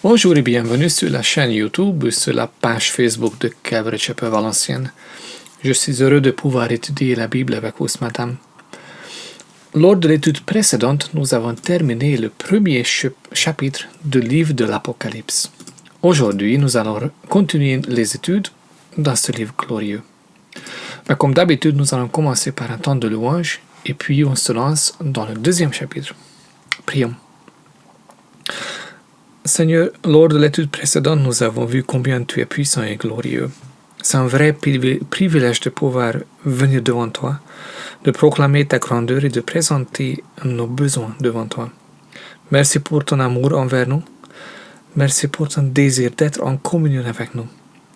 Bonjour et bienvenue sur la chaîne YouTube ou sur la page Facebook de Calvary Chapel Valenciennes. Je suis heureux de pouvoir étudier la Bible avec vous ce matin. Lors de l'étude précédente, nous avons terminé le premier chapitre du livre de l'Apocalypse. Aujourd'hui, nous allons continuer les études dans ce livre glorieux. Mais comme d'habitude, nous allons commencer par un temps de louange et puis on se lance dans le deuxième chapitre. Prions. Seigneur, lors de l'étude précédente, nous avons vu combien tu es puissant et glorieux. C'est un vrai privilège de pouvoir venir devant toi, de proclamer ta grandeur et de présenter nos besoins devant toi. Merci pour ton amour envers nous. Merci pour ton désir d'être en communion avec nous.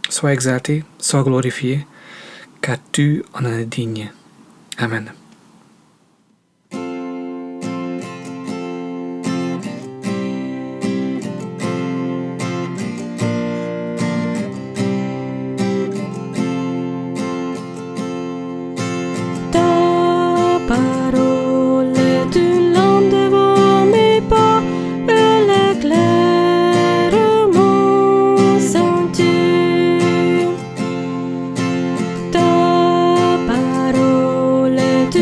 Sois exalté, sois glorifié, car tu en es digne. Amen. Parole est une lampe devant mes pas, elle éclaire mon sentier. Ta parole est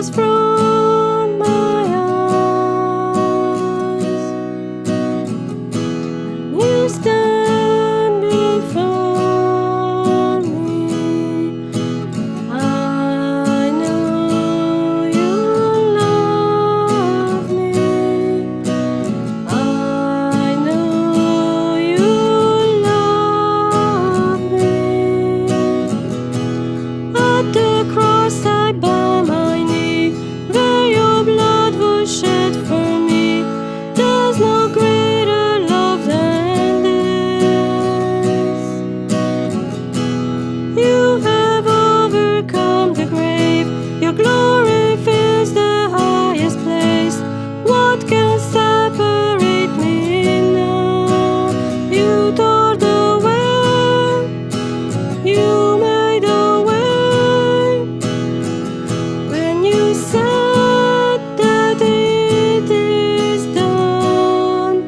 tears from my eyes. You stand before me. I know you love me. I know you love me. At the cross I bow my knee, where your blood was shed for me. There's no greater love than this. You have overcome the grave. Your glory fills the highest place. What can separate me now? You tore the veil. You made a way. When you said that it is done,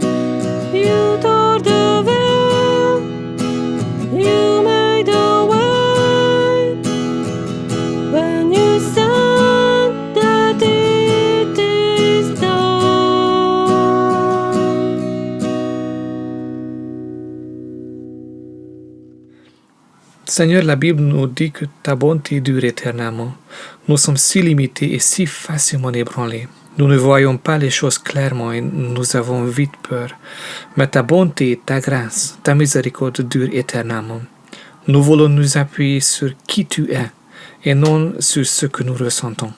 you tore the veil. You made a way. When you said that it is done. Seigneur, la Bible nous dit que ta bonté dure éternellement. Nous sommes si limités et si facilement ébranlés. Nous ne voyons pas les choses clairement et nous avons vite peur. Mais ta bonté, ta grâce, ta miséricorde durent éternellement. Nous voulons nous appuyer sur qui tu es et non sur ce que nous ressentons.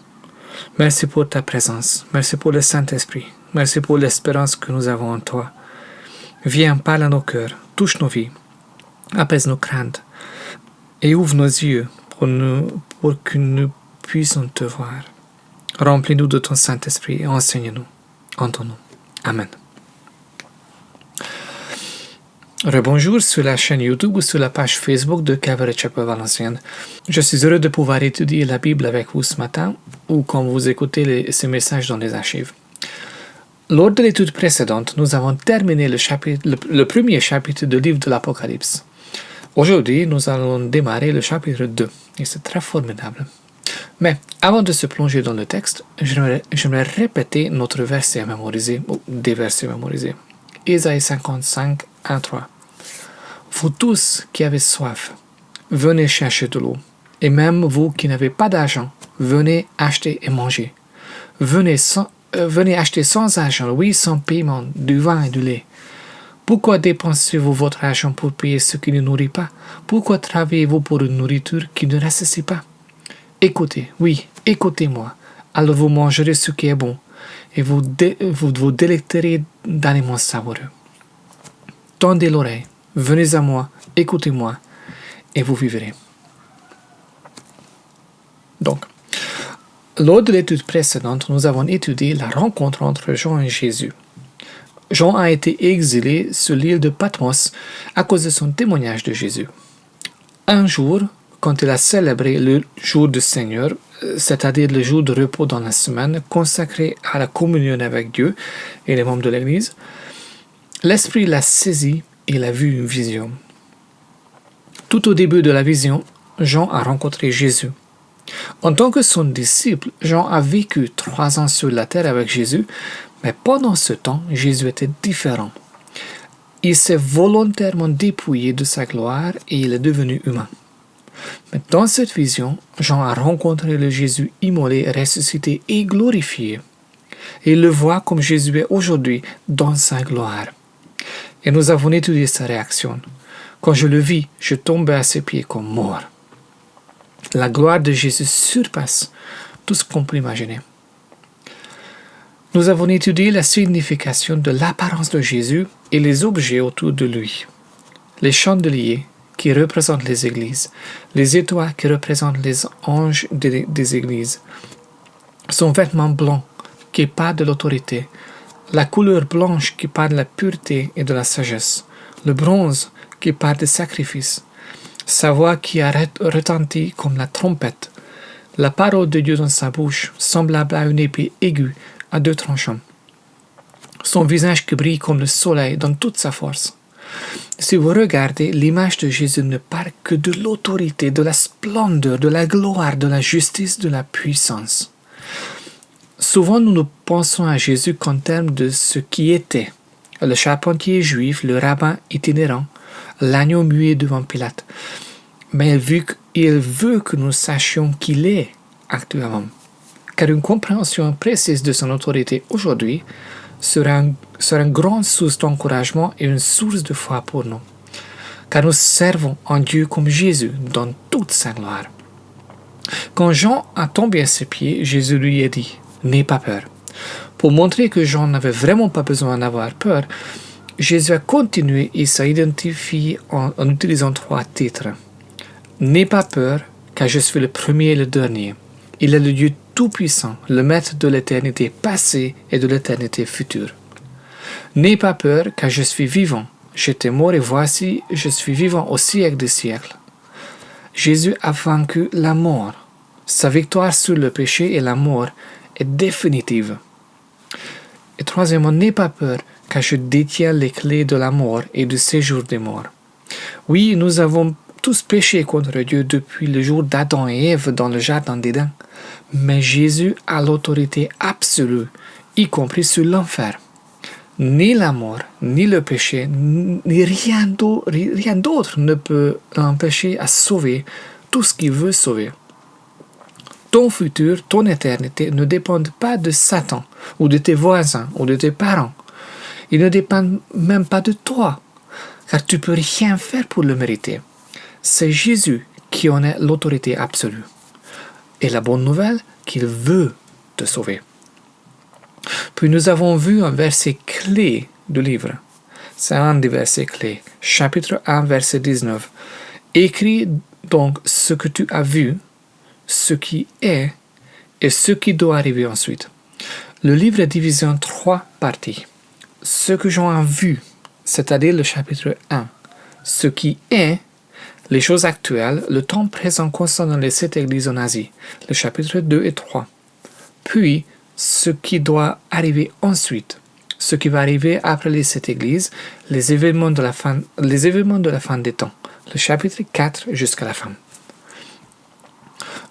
Merci pour ta présence. Merci pour le Saint-Esprit. Merci pour l'espérance que nous avons en toi. Viens, parle à nos cœurs, touche nos vies, apaise nos craintes et ouvre nos yeux pour que nous puissions te voir. Remplis-nous de ton Saint-Esprit et enseigne-nous en ton nom. Amen. Rebonjour sur la chaîne YouTube ou sur la page Facebook de Calvary Chapel Valenciennes. Je suis heureux de pouvoir étudier la Bible avec vous ce matin ou quand vous écoutez ces messages dans les archives. Lors de l'étude précédente, nous avons terminé le premier chapitre du livre de l'Apocalypse. Aujourd'hui, nous allons démarrer le chapitre 2 et c'est très formidable. Mais avant de se plonger dans le texte, j'aimerais répéter notre verset à mémoriser, ou des versets mémorisés. Ésaïe 55, 1, 3. Vous tous qui avez soif, venez chercher de l'eau. Et même vous qui n'avez pas d'argent, venez acheter et manger. Venez acheter sans argent, oui, sans paiement, du vin et du lait. Pourquoi dépensez-vous votre argent pour payer ce qui ne nourrit pas? Pourquoi travaillez-vous pour une nourriture qui ne ressuscite pas? Écoutez, oui, écoutez-moi, alors vous mangerez ce qui est bon, et vous vous délecterez d'aliments savoureux. Tendez l'oreille, venez à moi, écoutez-moi, et vous vivrez. Donc, lors de l'étude précédente, nous avons étudié la rencontre entre Jean et Jésus. Jean a été exilé sur l'île de Patmos à cause de son témoignage de Jésus. Un jour, quand il a célébré le jour du Seigneur, c'est-à-dire le jour de repos dans la semaine consacré à la communion avec Dieu et les membres de l'Église, l'Esprit l'a saisi et il a vu une vision. Tout au début de la vision, Jean a rencontré Jésus. En tant que son disciple, Jean a vécu 3 ans sur la terre avec Jésus, mais pendant ce temps, Jésus était différent. Il s'est volontairement dépouillé de sa gloire et il est devenu humain. Mais dans cette vision, Jean a rencontré le Jésus immolé, ressuscité et glorifié. Et il le voit comme Jésus est aujourd'hui dans sa gloire. Et nous avons étudié sa réaction. Quand je le vis, je tombais à ses pieds comme mort. La gloire de Jésus surpasse tout ce qu'on peut imaginer. Nous avons étudié la signification de l'apparence de Jésus et les objets autour de lui. Les chandeliers qui représentent les églises, les étoiles qui représentent les anges des églises, son vêtement blanc qui parle de l'autorité, la couleur blanche qui parle de la pureté et de la sagesse, le bronze qui parle des sacrifices, sa voix qui a retenti comme la trompette, la parole de Dieu dans sa bouche, semblable à une épée aiguë à 2 tranchants, son visage qui brille comme le soleil dans toute sa force. Si vous regardez, l'image de Jésus ne parle que de l'autorité, de la splendeur, de la gloire, de la justice, de la puissance. Souvent, nous pensons à Jésus qu'en termes de ce qui était. Le charpentier juif, le rabbin itinérant, l'agneau muet devant Pilate. Mais il veut que nous sachions qui il est actuellement. Car une compréhension précise de son autorité aujourd'hui sera une grande source d'encouragement et une source de foi pour nous. Car nous servons en Dieu comme Jésus dans toute sa gloire. Quand Jean a tombé à ses pieds, Jésus lui a dit « N'aie pas peur ». Pour montrer que Jean n'avait vraiment pas besoin d'avoir peur, Jésus a continué et s'est identifié en utilisant 3 titres. « N'aie pas peur, car je suis le premier et le dernier. Il est le Dieu Tout-Puissant, le Maître de l'éternité passée et de l'éternité future. N'aie pas peur, car je suis vivant. J'étais mort et voici, je suis vivant au siècle des siècles. » Jésus a vaincu la mort. Sa victoire sur le péché et la mort est définitive. Et troisièmement, n'aie pas peur, car je détiens les clés de la mort et du séjour des morts. Oui, nous avons tous péché contre Dieu depuis le jour d'Adam et Ève dans le jardin d'Éden. Mais Jésus a l'autorité absolue, y compris sur l'enfer. Ni la mort, ni le péché, ni rien d'autre ne peut l'empêcher à sauver tout ce qu'il veut sauver. Ton futur, ton éternité ne dépendent pas de Satan, ou de tes voisins, ou de tes parents. Ils ne dépendent même pas de toi, car tu ne peux rien faire pour le mériter. C'est Jésus qui en a l'autorité absolue. Et la bonne nouvelle, qu'il veut te sauver. Puis nous avons vu un verset clé du livre. C'est un des versets clés. Chapitre 1, verset 19. Écris donc ce que tu as vu, ce qui est et ce qui doit arriver ensuite. Le livre est divisé en 3 parties. Ce que Jean a vu, c'est-à-dire le chapitre 1. Ce qui est, les choses actuelles, le temps présent concernant les 7 églises en Asie, le chapitre 2 et 3. Puis, ce qui doit arriver ensuite, ce qui va arriver après les 7 églises, les événements de la fin des temps, le chapitre 4 jusqu'à la fin.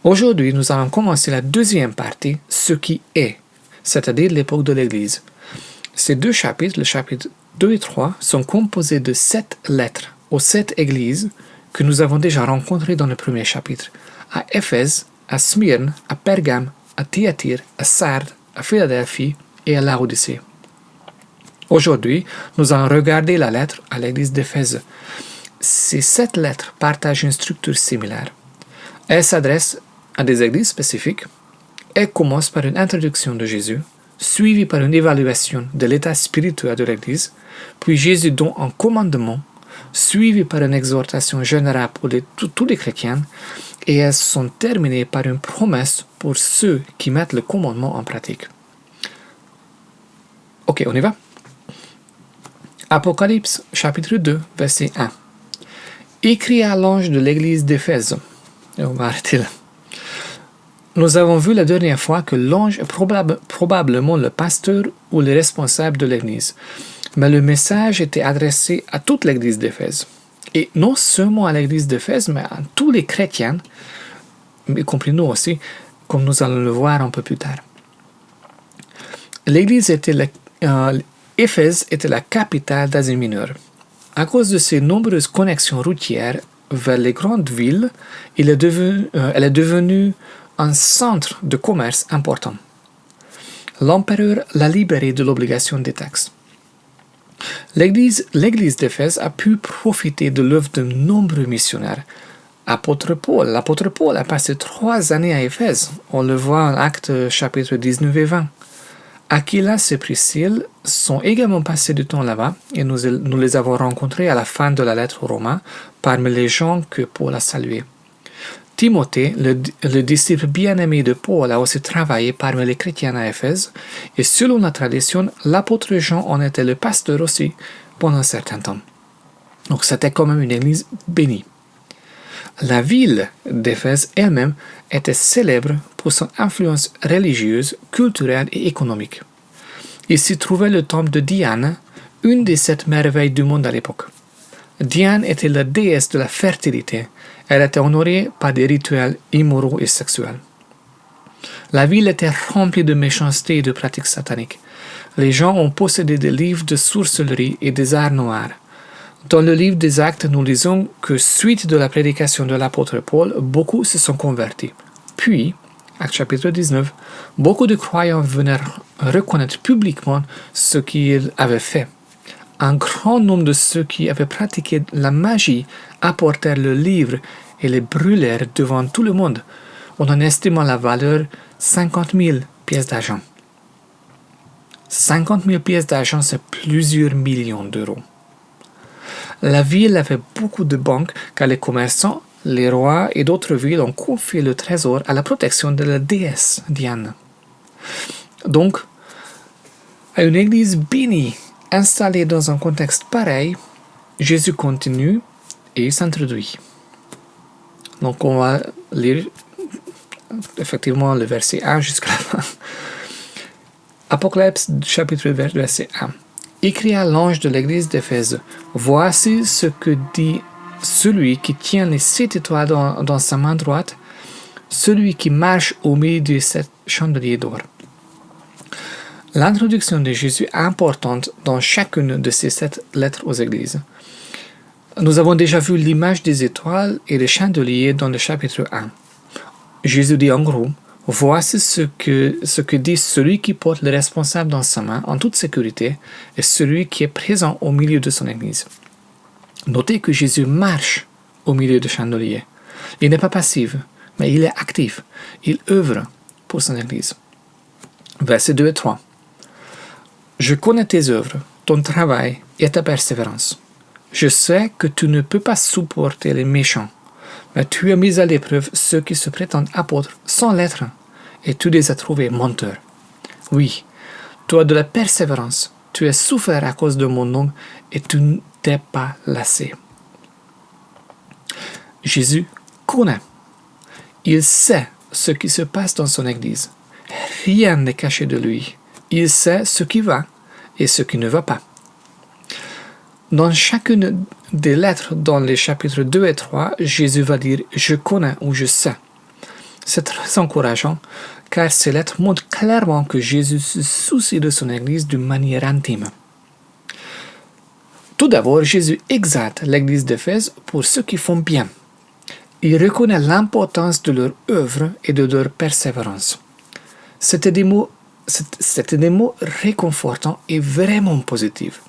Aujourd'hui, nous allons commencer la deuxième partie, ce qui est, c'est-à-dire l'époque de l'Église. Ces 2 chapitres, le chapitre 2 et 3, sont composés de 7 lettres aux 7 églises que nous avons déjà rencontrées dans le premier chapitre, à Éphèse, à Smyrne, à Pergame, à Thyatire, à Sardes, à Philadelphie et à Laodicée. Aujourd'hui, nous allons regarder la lettre à l'église d'Éphèse. Ces 7 lettres partagent une structure similaire. Elles s'adressent à des églises spécifiques et commencent par une introduction de Jésus, suivie par une évaluation de l'état spirituel de l'église, puis Jésus donne un commandement, suivi par une exhortation générale pour tous les chrétiens, et elles sont terminées par une promesse pour ceux qui mettent le commandement en pratique. Ok, on y va? Apocalypse, chapitre 2, verset 1. Écrit à l'ange de l'église d'Éphèse. Et on va arrêter là. Nous avons vu la dernière fois que l'ange est probablement le pasteur ou le responsable de l'église. Mais le message était adressé à toute l'église d'Éphèse. Et non seulement à l'église d'Éphèse, mais à tous les chrétiens, y compris nous aussi, comme nous allons le voir un peu plus tard. Éphèse était la capitale d'Asie mineure. À cause de ses nombreuses connexions routières vers les grandes villes, elle est devenue un centre de commerce important. L'empereur l'a libérée de l'obligation des taxes. L'église d'Éphèse a pu profiter de l'œuvre de nombreux missionnaires. L'apôtre Paul a passé 3 années à Éphèse. On le voit en Actes chapitre 19 et 20. Aquilas et Priscille sont également passés du temps là-bas et nous les avons rencontrés à la fin de la lettre aux Romains parmi les gens que Paul a salués. Timothée, le disciple bien-aimé de Paul, a aussi travaillé parmi les chrétiens à Éphèse et selon la tradition, l'apôtre Jean en était le pasteur aussi pendant un certain temps. Donc c'était quand même une église bénie. La ville d'Éphèse elle-même était célèbre pour son influence religieuse, culturelle et économique. Il s'y trouvait le temple de Diane, une des 7 merveilles du monde à l'époque. Diane était la déesse de la fertilité. Elle était honorée par des rituels immoraux et sexuels. La ville était remplie de méchanceté et de pratiques sataniques. Les gens ont possédé des livres de sorcellerie et des arts noirs. Dans le livre des Actes, nous lisons que suite de la prédication de l'apôtre Paul, beaucoup se sont convertis. Puis, Actes chapitre 19, beaucoup de croyants vinrent reconnaître publiquement ce qu'ils avaient fait. Un grand nombre de ceux qui avaient pratiqué la magie apportèrent le livre et les brûlèrent devant tout le monde. On en estimant la valeur 50 000 pièces d'argent. 50 000 pièces d'argent, c'est plusieurs millions d'euros. La ville avait beaucoup de banques car les commerçants, les rois et d'autres villes ont confié le trésor à la protection de la déesse Diane. Donc, à une église bénie, installée dans un contexte pareil, Jésus continue et il s'introduit. Donc, on va lire effectivement le verset 1 jusqu'à la fin. Apocalypse chapitre 2, verset 1. Il cria l'ange de l'église d'Éphèse. Voici ce que dit celui qui tient les 7 étoiles dans sa main droite, celui qui marche au milieu des 7 chandeliers d'or. L'introduction de Jésus est importante dans chacune de ces 7 lettres aux églises. Nous avons déjà vu l'image des étoiles et des chandeliers dans le chapitre 1. Jésus dit en gros, voici ce que dit celui qui porte le responsable dans sa main en toute sécurité et celui qui est présent au milieu de son église. Notez que Jésus marche au milieu du chandelier. Il n'est pas passif, mais il est actif. Il œuvre pour son église. Versets 2 et 3. Je connais tes œuvres, ton travail et ta persévérance. Je sais que tu ne peux pas supporter les méchants, mais tu as mis à l'épreuve ceux qui se prétendent apôtres sans l'être, et tu les as trouvés menteurs. Oui, tu as de la persévérance, tu as souffert à cause de mon nom, et tu ne t'es pas lassé. Jésus connaît. Il sait ce qui se passe dans son Église. Rien n'est caché de lui. Il sait ce qui va et ce qui ne va pas. Dans chacune des lettres dans les chapitres 2 et 3, Jésus va dire « je connais » ou « je sais ». C'est très encourageant car ces lettres montrent clairement que Jésus se soucie de son Église d'une manière intime. Tout d'abord, Jésus exalte l'Église d'Éphèse pour ceux qui font bien. Il reconnaît l'importance de leur œuvre et de leur persévérance. C'était des mots réconfortants et vraiment positifs.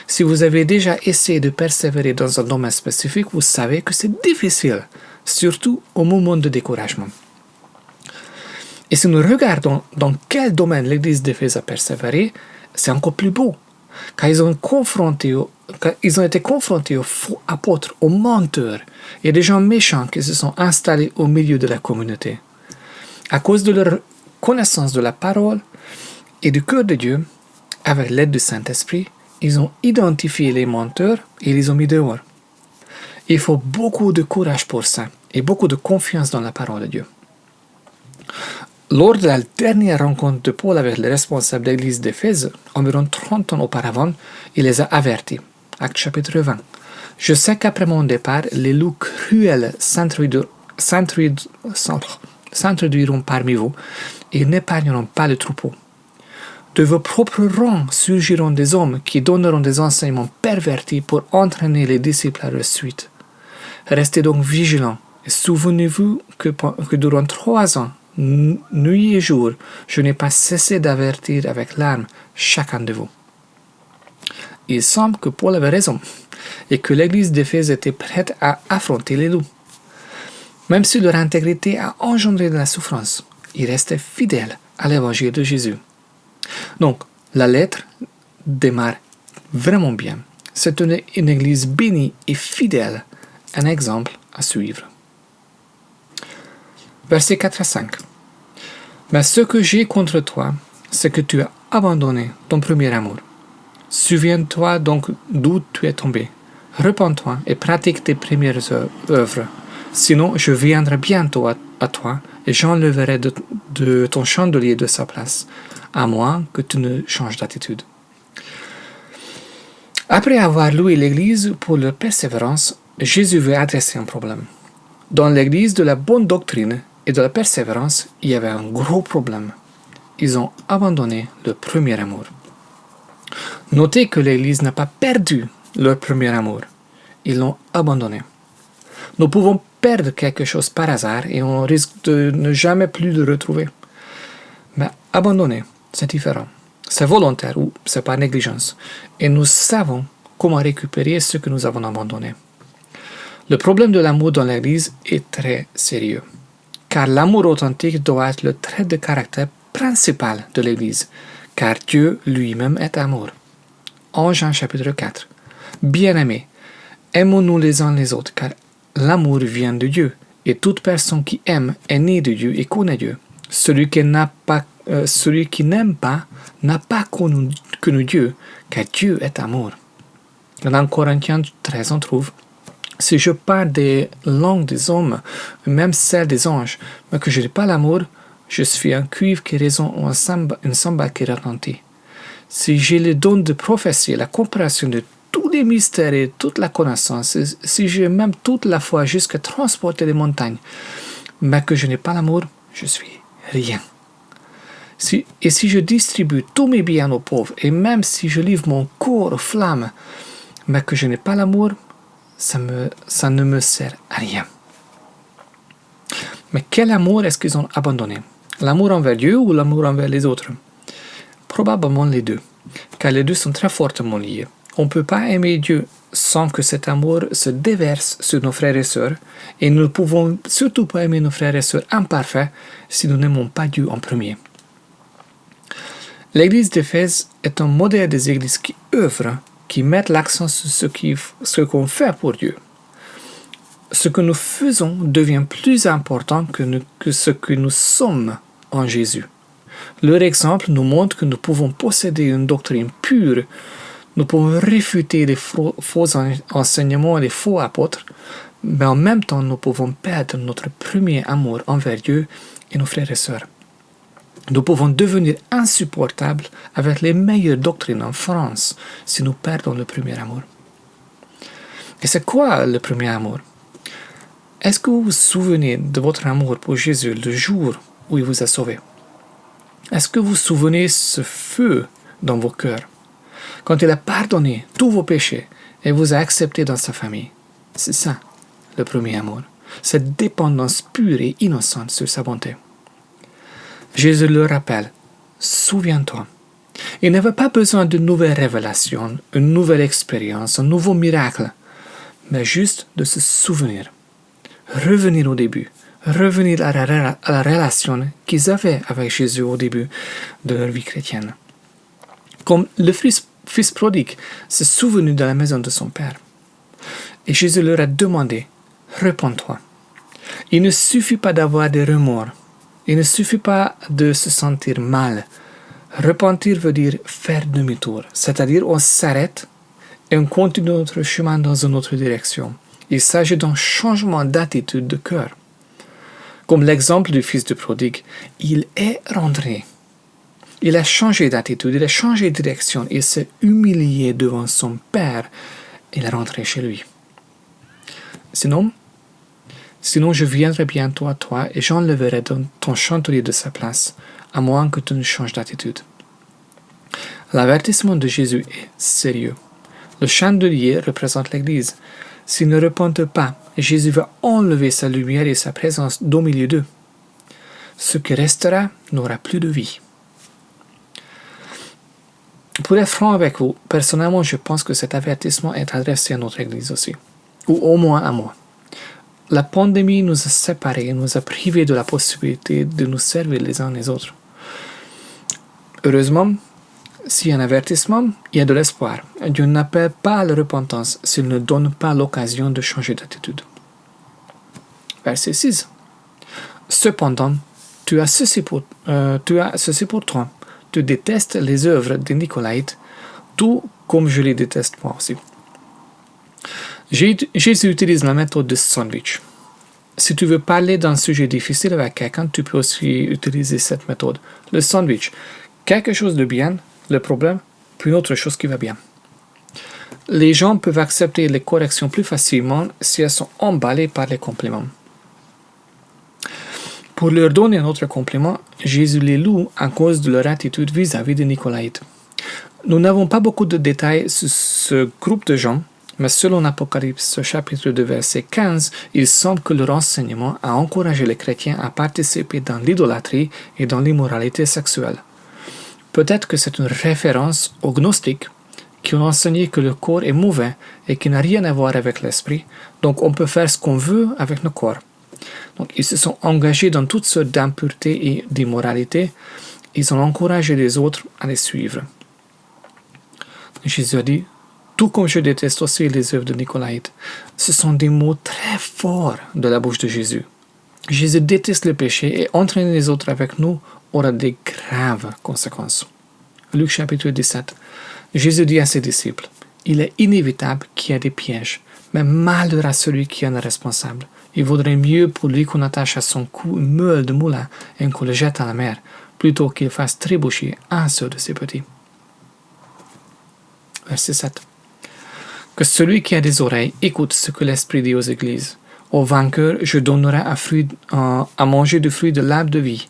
Si vous avez déjà essayé de persévérer dans un domaine spécifique, vous savez que c'est difficile, surtout au moment de découragement. Et si nous regardons dans quel domaine l'Église d'Éphèse a persévéré, c'est encore plus beau, car ils ont été confrontés aux faux apôtres, aux menteurs et des gens méchants qui se sont installés au milieu de la communauté. À cause de leur connaissance de la parole et du cœur de Dieu, avec l'aide du Saint-Esprit, ils ont identifié les menteurs et ils les ont mis dehors. Il faut beaucoup de courage pour ça et beaucoup de confiance dans la parole de Dieu. Lors de la dernière rencontre de Paul avec les responsables de l'église d'Éphèse, environ 30 ans auparavant, il les a avertis. Actes chapitre 20. Je sais qu'après mon départ, les loups cruels s'introduiront parmi vous et n'épargneront pas le troupeau. De vos propres rangs surgiront des hommes qui donneront des enseignements pervertis pour entraîner les disciples à leur suite. Restez donc vigilants et souvenez-vous que durant 3 ans, nuit et jour, je n'ai pas cessé d'avertir avec larmes chacun de vous. Il semble que Paul avait raison et que l'église d'Éphèse était prête à affronter les loups. Même si leur intégrité a engendré de la souffrance, ils restaient fidèles à l'évangile de Jésus. Donc, la lettre démarre vraiment bien. C'est une église bénie et fidèle, un exemple à suivre. Versets 4 à 5. Mais ce que j'ai contre toi, c'est que tu as abandonné ton premier amour. Souviens-toi donc d'où tu es tombé. Repens-toi et pratique tes premières œuvres. Sinon, je viendrai bientôt à toi et j'enlèverai de ton chandelier de sa place, à moins que tu ne changes d'attitude. Après avoir loué l'Église pour leur persévérance, Jésus veut adresser un problème. Dans l'Église de la bonne doctrine, et de la persévérance, il y avait un gros problème. Ils ont abandonné le premier amour. Notez que l'Église n'a pas perdu leur premier amour. Ils l'ont abandonné. Nous pouvons perdre quelque chose par hasard et on risque de ne jamais plus le retrouver. Mais abandonner, c'est différent. C'est volontaire ou c'est par négligence. Et nous savons comment récupérer ce que nous avons abandonné. Le problème de l'amour dans l'Église est très sérieux. Car l'amour authentique doit être le trait de caractère principal de l'Église. Car Dieu lui-même est amour. En Jean chapitre 4. Bien-aimés, aimons-nous les uns les autres, car l'amour vient de Dieu, et toute personne qui aime est née de Dieu et connaît Dieu. Celui qui n'aime pas n'a pas connu Dieu, car Dieu est amour. Dans Corinthiens 13, on trouve: si je parle des langues des hommes, même celles des anges, mais que je n'ai pas l'amour, je suis un cuivre qui résonne ou une cymbale qui retentit. Si j'ai le don de prophétie, la compréhension de tous les mystères et toute la connaissance, si j'ai même toute la foi jusqu'à transporter les montagnes, mais que je n'ai pas l'amour, je suis rien. Si je distribue tous mes biens aux pauvres, et même si je livre mon corps aux flammes, mais que je n'ai pas l'amour, ça ne me sert à rien. Mais quel amour est-ce qu'ils ont abandonné? L'amour envers Dieu ou l'amour envers les autres? Probablement les deux, car les deux sont très fortement liés. On ne peut pas aimer Dieu sans que cet amour se déverse sur nos frères et sœurs, et nous ne pouvons surtout pas aimer nos frères et sœurs imparfaits si nous n'aimons pas Dieu en premier. L'église d'Éphèse est un modèle des églises qui œuvrent, qui mettent l'accent sur ce qu'on fait pour Dieu. Ce que nous faisons devient plus important que ce que nous sommes en Jésus. Leur exemple nous montre que nous pouvons posséder une doctrine pure, nous pouvons réfuter les faux enseignements et les faux apôtres, mais en même temps nous pouvons perdre notre premier amour envers Dieu et nos frères et sœurs. Nous pouvons devenir insupportables avec les meilleures doctrines en France si nous perdons le premier amour. Et c'est quoi le premier amour? Est-ce que vous vous souvenez de votre amour pour Jésus le jour où il vous a sauvé? Est-ce que vous vous souvenez ce feu dans vos cœurs quand il a pardonné tous vos péchés et vous a accepté dans sa famille? C'est ça, le premier amour. Cette dépendance pure et innocente sur sa bonté. Jésus leur rappelle, souviens-toi. Il n'avait pas besoin de nouvelles révélations, une nouvelle expérience, un nouveau miracle, mais juste de se souvenir. Revenir au début, revenir à la relation qu'ils avaient avec Jésus au début de leur vie chrétienne. Comme le fils prodigue s'est souvenu de la maison de son père. Et Jésus leur a demandé, repens-toi. Il ne suffit pas d'avoir des remords. Il ne suffit pas de se sentir mal. Repentir veut dire faire demi-tour, c'est-à-dire on s'arrête et on continue notre chemin dans une autre direction. Il s'agit d'un changement d'attitude de cœur. Comme l'exemple du fils de prodigue, il est rentré. Il a changé d'attitude, il a changé de direction, il s'est humilié devant son père, il est rentré chez lui. Sinon, je viendrai bientôt à toi et j'enlèverai ton chandelier de sa place, à moins que tu ne changes d'attitude. L'avertissement de Jésus est sérieux. Le chandelier représente l'Église. S'ils ne repentent pas, Jésus va enlever sa lumière et sa présence d'au milieu d'eux. Ce qui restera n'aura plus de vie. Pour être franc avec vous, personnellement, je pense que cet avertissement est adressé à notre Église aussi, ou au moins à moi. La pandémie nous a séparés et nous a privés de la possibilité de nous servir les uns les autres. Heureusement, s'il y a un avertissement, il y a de l'espoir. Dieu n'appelle pas à la repentance s'il ne donne pas l'occasion de changer d'attitude. Verset 6. Cependant, tu as ceci pour toi. Tu détestes les œuvres des Nicolaïtes, tout comme je les déteste moi aussi. Jésus utilise la méthode de sandwich. Si tu veux parler d'un sujet difficile avec quelqu'un, tu peux aussi utiliser cette méthode. Le sandwich, quelque chose de bien, le problème, puis une autre chose qui va bien. Les gens peuvent accepter les corrections plus facilement si elles sont emballées par les compliments. Pour leur donner un autre compliment, Jésus les loue à cause de leur attitude vis-à-vis des Nicolaïtes. Nous n'avons pas beaucoup de détails sur ce groupe de gens, mais selon Apocalypse chapitre 2 verset 15, il semble que leur enseignement a encouragé les chrétiens à participer dans l'idolâtrie et dans l'immoralité sexuelle. Peut-être que c'est une référence aux gnostiques qui ont enseigné que le corps est mauvais et qui n'a rien à voir avec l'esprit, donc on peut faire ce qu'on veut avec nos corps. Donc ils se sont engagés dans toutes sortes d'impuretés et d'immoralité. Ils ont encouragé les autres à les suivre. Jésus a dit, tout comme je déteste aussi les œuvres de Nicolaïtes. Ce sont des mots très forts de la bouche de Jésus. Jésus déteste le péché et entraîner les autres avec nous aura des graves conséquences. Luc chapitre 17. Jésus dit à ses disciples, il est inévitable qu'il y ait des pièges, mais malheur à celui qui en est responsable. Il vaudrait mieux pour lui qu'on attache à son cou une meule de moulin et qu'on le jette à la mer, plutôt qu'il fasse trébucher un seul de ses petits. Verset 7. Que celui qui a des oreilles écoute ce que l'Esprit dit aux églises. Au vainqueur, je donnerai à manger du fruit de l'arbre de vie,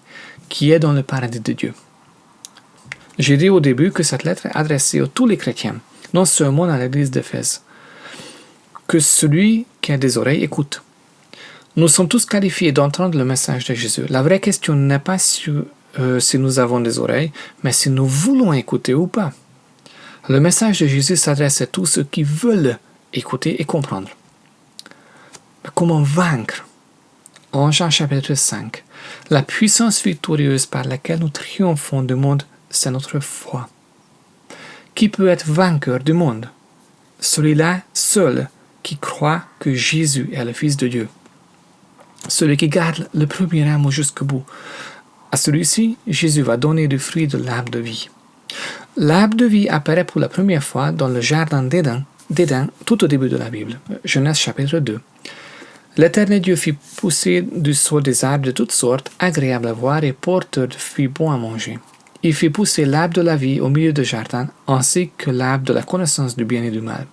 qui est dans le paradis de Dieu. J'ai dit au début que cette lettre est adressée à tous les chrétiens, non seulement à l'église d'Éphèse. Que celui qui a des oreilles écoute. Nous sommes tous qualifiés d'entendre le message de Jésus. La vraie question n'est pas si nous avons des oreilles, mais si nous voulons écouter ou pas. Le message de Jésus s'adresse à tous ceux qui veulent écouter et comprendre. Mais comment vaincre? En Jean chapitre 5, la puissance victorieuse par laquelle nous triomphons du monde, c'est notre foi. Qui peut être vainqueur du monde? Celui-là seul qui croit que Jésus est le Fils de Dieu. Celui qui garde le premier amour jusqu'au bout. À celui-ci, Jésus va donner du fruit de l'arbre de vie. L'arbre de vie apparaît pour la première fois dans le jardin d'Éden tout au début de la Bible, Genèse chapitre 2. L'Éternel Dieu fit pousser du sol des arbres de toutes sortes, agréables à voir et porteurs de fruits bons à manger. Il fit pousser l'arbre de la vie au milieu du jardin, ainsi que l'arbre de la connaissance du bien et du mal.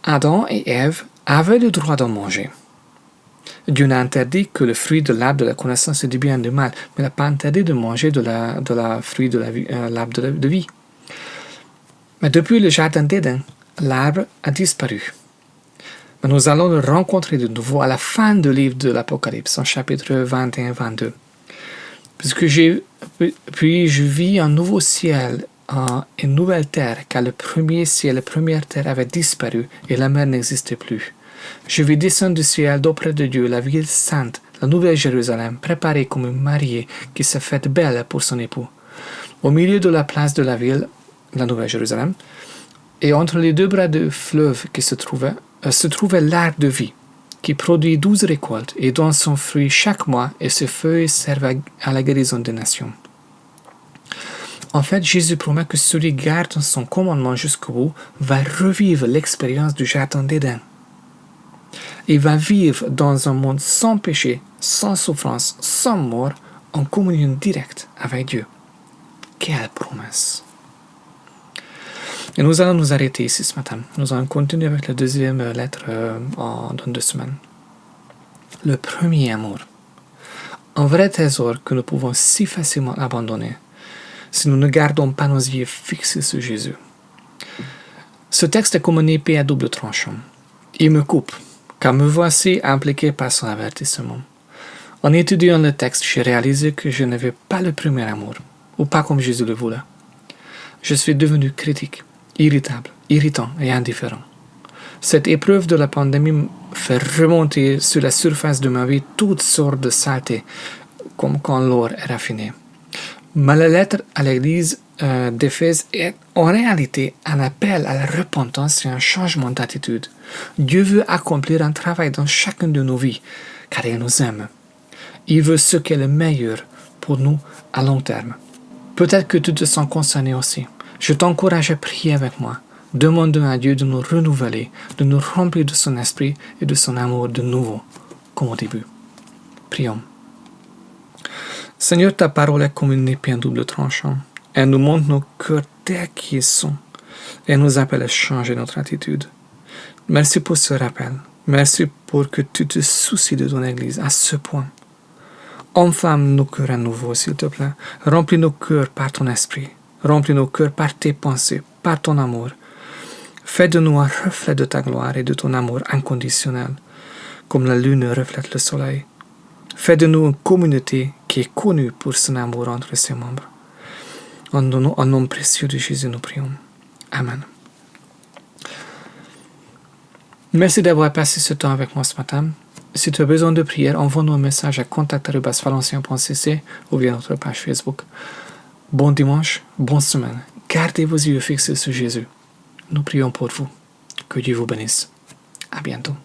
Adam et Ève avaient le droit d'en manger. Dieu n'a interdit que le fruit de l'arbre de la connaissance du bien et du mal, mais il n'a pas interdit de manger de la fruit de l'arbre de vie. Mais depuis le jardin d'Éden, l'arbre a disparu. Mais nous allons le rencontrer de nouveau à la fin du livre de l'Apocalypse, en chapitre 21-22. Puis je vis un nouveau ciel et une nouvelle terre, car le premier ciel et la première terre avaient disparu et la mer n'existait plus. Je vis descendre du ciel d'auprès de Dieu la ville sainte, la nouvelle Jérusalem, préparée comme une mariée qui s'est faite belle pour son époux. Au milieu de la place de la ville, la nouvelle Jérusalem, et entre les deux bras du fleuve qui se trouvait l'arbre de vie, qui produit 12 récoltes et donne son fruit chaque mois, et ses feuilles servent à la guérison des nations. En fait, Jésus promet que celui qui garde son commandement jusqu'au bout va revivre l'expérience du jardin d'Éden. Il va vivre dans un monde sans péché, sans souffrance, sans mort, en communion directe avec Dieu. Quelle promesse! Et nous allons nous arrêter ici ce matin. Nous allons continuer avec la deuxième lettre dans 2 semaines. Le premier amour. Un vrai trésor que nous pouvons si facilement abandonner si nous ne gardons pas nos yeux fixés sur Jésus. Ce texte est comme une épée à double tranchant. Il me coupe, car me voici impliqué par son avertissement. En étudiant le texte, j'ai réalisé que je n'avais pas le premier amour, ou pas comme Jésus le voulait. Je suis devenu critique, irritable, irritant et indifférent. Cette épreuve de la pandémie fait remonter sur la surface de ma vie toutes sortes de saletés, comme quand l'or est raffiné. Mais la lettre à l'église d'Éphèse est en réalité un appel à la repentance et un changement d'attitude. Dieu veut accomplir un travail dans chacune de nos vies, car il nous aime. Il veut ce qui est le meilleur pour nous à long terme. Peut-être que tu te sens concerné aussi. Je t'encourage à prier avec moi. Demandons à Dieu de nous renouveler, de nous remplir de son esprit et de son amour de nouveau, comme au début. Prions. Seigneur, ta parole est comme une épée à double tranchant. Elle nous montre nos cœurs tels qu'ils sont. Elle nous appelle à changer notre attitude. Merci pour ce rappel. Merci pour que tu te soucies de ton Église à ce point. Enflamme nos cœurs à nouveau, s'il te plaît. Remplis nos cœurs par ton esprit. Remplis nos cœurs par tes pensées, par ton amour. Fais de nous un reflet de ta gloire et de ton amour inconditionnel, comme la lune reflète le soleil. Fais de nous une communauté qui est connue pour son amour entre ses membres. En nom précieux de Jésus, nous prions. Amen. Merci d'avoir passé ce temps avec moi ce matin. Si tu as besoin de prière, envoie-nous un message à contact@valencien.cc ou via notre page Facebook. Bon dimanche, bonne semaine. Gardez vos yeux fixés sur Jésus. Nous prions pour vous. Que Dieu vous bénisse. À bientôt.